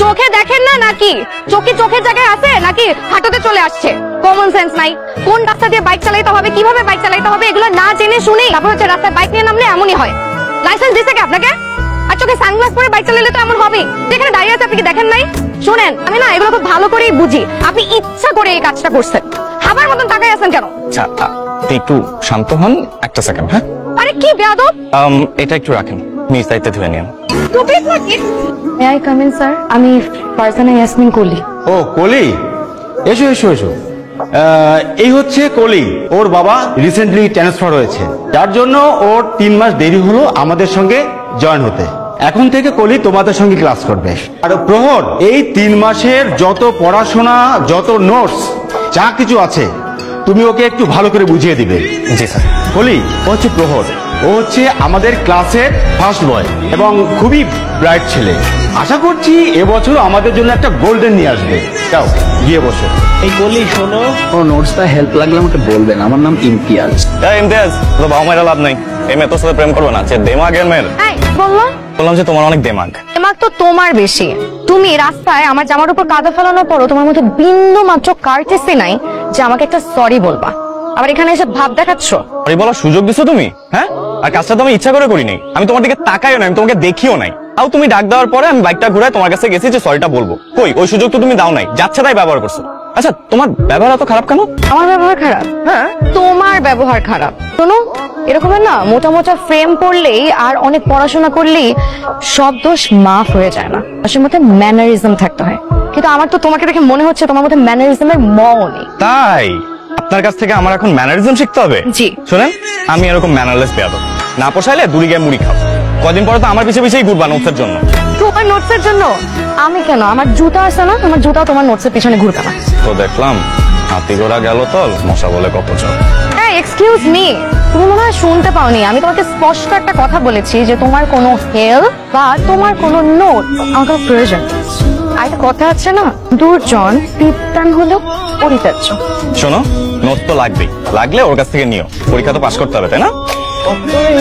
চোখে দেখেন না নাকি? চোখের জায়গায় আছে নাকি হাঁটুতে চলে আসছে? কমন সেন্স নাই। কোন রাস্তা দিয়ে বাইক চালাতে হবে, কিভাবে বাইক চালাতে হবে এগুলো না জেনে শুনে তারপর হচ্ছে রাস্তায় বাইক নিয়ে নামলে এমনই হয়। লাইসেন্স দিছে কি আপনাকে? আর চোখে সানগ্লাস পরে বাইক চালালে তো এমন হবেই। যেখানে দাঁড়িয়ে আছে আপনি কি দেখেন নাই? শুনেন, আমি না এগুলো খুব ভালো করেই বুঝি। আপনি ইচ্ছা করে এই কাজটা করছেন। হাবার মতন তাকাই আছেন কেন? আচ্ছা একটু শান্ত হন, একটা সেকেন্ড। হ্যাঁ আরে কি বেয়াদব! এটা একটু রাখেন, নিজ দায়িত্বে ধুয়ে নিন। টুপিস নাকি? May I come in sir? আমি ফারজানা ইয়াসমিন কলি। ও কলি, এসো এসো এসো। এই হচ্ছে কলি, ওর বাবা রিসেন্টলি ট্রান্সফার হয়েছে, যার জন্য ওর 3 মাস দেরি হলো আমাদের সঙ্গে জয়েন হতে। এখন থেকে কলি তোমাদের সঙ্গে ক্লাস করবে। আর প্রহর, এই 3 মাসের যত পড়াশোনা, যত নোটস যা কিছু আছে তুমি ওকে একটু ভালো করে বুঝিয়ে দিবে। জি স্যার। কলি, ও হচ্ছে প্রহর, ও হচ্ছে আমাদের ক্লাসের ফার্স্ট বয় এবং খুবই ব্রাইট ছেলে। আশা করছি এবছর আমাদের জন্য একটা গোল্ডেন নিয়ে আসবে। যাও গিয়ে বসো। এই কলি শোনো, কোনো নোটসটা হেল্প লাগলে আমাকে বলবেন। আমার নাম ইমতিয়াজ। ইমতিয়াজ, তো বাবা মায়ের লাভ নাই। এই মেয়ে তোর সাথে প্রেম করবে না, যে দেমাগের মেয়ের। বললাম যে তোমার অনেক দেমাগ। দেমাগ তো তোমার বেশি। তুমি রাস্তায় আমার জামার উপর কাদা ফেলানোর পরও তোমার মধ্যে বিন্দু মাত্র কার্টেসি নাই যে আমাকে একটা সরি বলবা। আবার এখানে এসে ভাব দেখাচ্ছ। সরি বলার সুযোগ দিছো তুমি? হ্যাঁ, আর কাজটা তো আমি ইচ্ছা করে করিনি। আমি তোমার দিকে তাকাইও না, আমি তোমাকে দেখিও নাই। তাও তুমি ডাক দেওয়ার পরে আমি বাইকটা ঘুরায় তোমার কাছে গেছি যে সরিটা বলবো। কই, ওই সুযোগ তো তুমি দাও নাই, যাচ্ছে তাই ব্যবহার করছো। আচ্ছা, তোমার ব্যবহার এত খারাপ কেন? আমার ব্যবহার খারাপ? হ্যাঁ, তোমার ব্যবহার খারাপ। শোনো, এরকম না মোটা মোটা ফ্রেম পড়লেই আর অনেক পড়াশোনা করলেই সব দোষ মাফ হয়ে যায় না। আসলে মধ্যে ম্যানারিজম থাকতে হয়। কিন্তু আমার তো তোমাকে দেখে মনে হচ্ছে তোমার মধ্যে ম্যানারিজমের মও নেই। তাই আপনার কাছ থেকে আমার এখন ম্যানারিজম শিখতে হবে? জি। শুনেন, আমি এরকম ম্যানারলেস বেয়াদব না, পোষাইলে দূরে গিয়ে মুড়ি খাও। কদিন পরে তো আমার পিছে পিছেই ঘুরবা নোটসের জন্য। তোমার নোটসের জন্য? আমি কেন? আমার জুতা আছে না, আমার জুতা তোমার নোটসের পিছনে ঘুরবে না। তো দেখলাম হাতি ঘোড়া গেল তল, মশা বলে কপচর। হ্যাঁ, এক্সকিউজ মি, তুমি মনে হয় শুনতে পাওনি। আমি তোমাকে স্পষ্ট একটা কথা বলেছি যে তোমার কোনো হেল্প বা তোমার কোনো নোট আমার প্রয়োজন। আর একটা কথা আছে না, দুর্জন পিপ্তান হলেও পরিত্যাজ্য। শোনো, নোট তো লাগবেই, লাগলে ওর কাছ থেকে নিও। পরীক্ষা তো পাস করতে হবে, তাই না?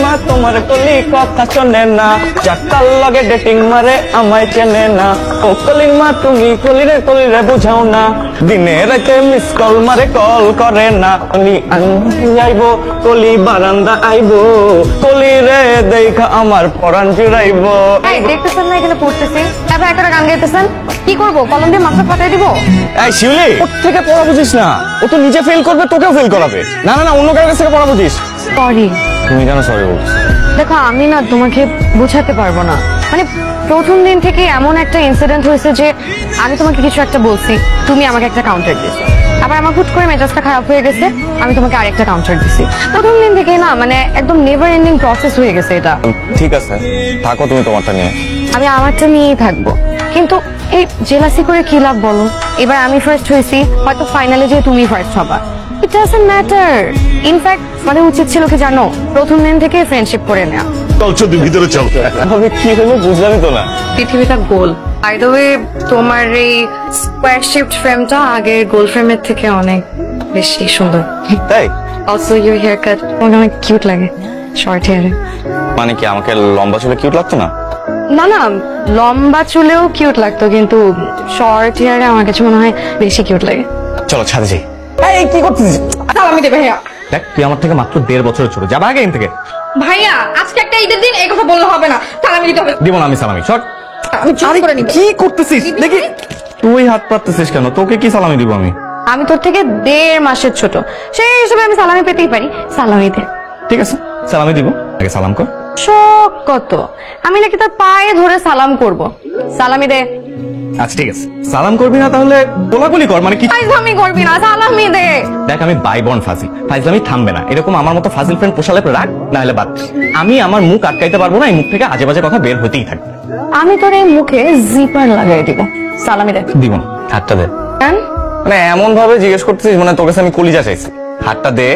মা তোমার কলি কথা শোনে না, চাকার লগে ডেটিং মারে আমায় চেনে না। ও কলির মা তুমি কলিরে বুঝাও না, দিনে রাতে মিস কল মারে কল করে না। কলি আইবো, কলি বারান্দা আইবো, কলিরে দেখা আমার পরাণ জুড়াইবো। এই দেখতেছেন না এখানে পড়তেছি, তারপর একটা গান গাইতেছেন। কি করবো, কলম দিয়ে মাথা ফাটাই দিব? এই শিউলি, ওর থেকে পড়া বুঝিস না। ও তো নিজে ফেল করবে, তোকেও ফেল করাবে। না না না, অন্য কারোর কাছ থেকে পড়া বুঝিস। সরি। তুমি কেন সরি বলছো? দেখো, আমি না তোমাকে বোঝাতে পারবো না। মানে প্রথম দিন থেকে এমন একটা ইনসিডেন্ট হয়েছে যে আমি তোমাকে কিছু একটা বলছি, তুমি আমাকে একটা কাউন্টার দিছো। আবার আমার হুট করে মেজাজটা খারাপ হয়ে গেছে, আমি তোমাকে আরেকটা কাউন্টার দিছি। প্রথম দিন থেকে না মানে একদম নেভার এন্ডিং প্রসেস হয়ে গেছে এটা। ঠিক আছে, থাকো তুমি তোমারটা নিয়ে। আমি আমারটা নিয়েই থাকবো, কিন্তু এই জেলাসি করে কি লাভ বলো? এবার আমি ফার্স্ট হয়েছি, হয়তো ফাইনালে যে তুমি ফার্স্ট হবা। It doesn't matter. ইনফ্যাক্ট মানে উচিত ছিল কি জানো, প্রথম দিন থেকে ফ্রেন্ডশিপ করে নেওয়া। চল চল ভিতরে চল। আমি কি হলো বুঝলামই তো না। পৃথিবীটা গোল। বাই দ্য ওয়ে, তোমার এই স্কোয়ার শেপড ফ্রেমটা আগের গোল ফ্রেমের থেকে অনেক বেশি সুন্দর। তাই? অলসো ইউর হেয়ার কাট তোমাকে অনেক কিউট লাগে, শর্ট হেয়ারে। মানে কি আমাকে লম্বা চুলে কিউট লাগতো না? না না, লম্বা চুলেও কিউট লাগতো, কিন্তু শর্ট হেয়ারে আমার কাছে মনে হয় বেশি কিউট লাগে। চলো ছাদে যাই। এই কি করছিস? সালামি দে ভাইয়া। দেখ, তুই আমার থেকে মাত্র 1.5 বছরের ছোট, যাবা আগে এখান থেকে। ভাইয়া, আজকে একটা ঈদের দিন, এই কথা বললে হবে না। সালামি দিতে হবে। দিব না আমি সালামি, শর্ট। আমি চুরি করে নিব। কি করতেছিস দেখি? তুই হাত পাততেছিস কেন? তোকে কি সালামি দিব আমি? আমি তোর থেকে 1.5 মাসের ছোট, সেই হিসেবে আমি সালামি পেতেই পারি। সালামি দে। ঠিক আছে, সালামি দিব, আগে সালাম কর। শখ কত, আমি নাকি তোর পায়ে ধরে সালাম করব। সালামি দে। আচ্ছা ঠিক আছে, সালাম করবি না তাহলে গোলাগুলি কর। মানে কি ফাইজলামি করবি না, সালামি দে। দেখ, আমি বাই বর্ন ফাজিল, ফাইজলামি থামবে না। এরকম আমার মতো ফাজিল ফ্রেন্ড পোষালে রাখ, না হলে বাদ। আমি আমার মুখ আটকাইতে পারবো না, এই মুখ থেকে আজে বাজে কথা বের হতেই থাকবে। আমি তোর এই মুখে জিপার লাগাই দিব। সালামি দে। দিব না, হাতটা দে। কেন? মানে এমন ভাবে জিজ্ঞেস করতেছিস মানে তোর কাছে আমি কলিজা চাইছি। হাতটা দে।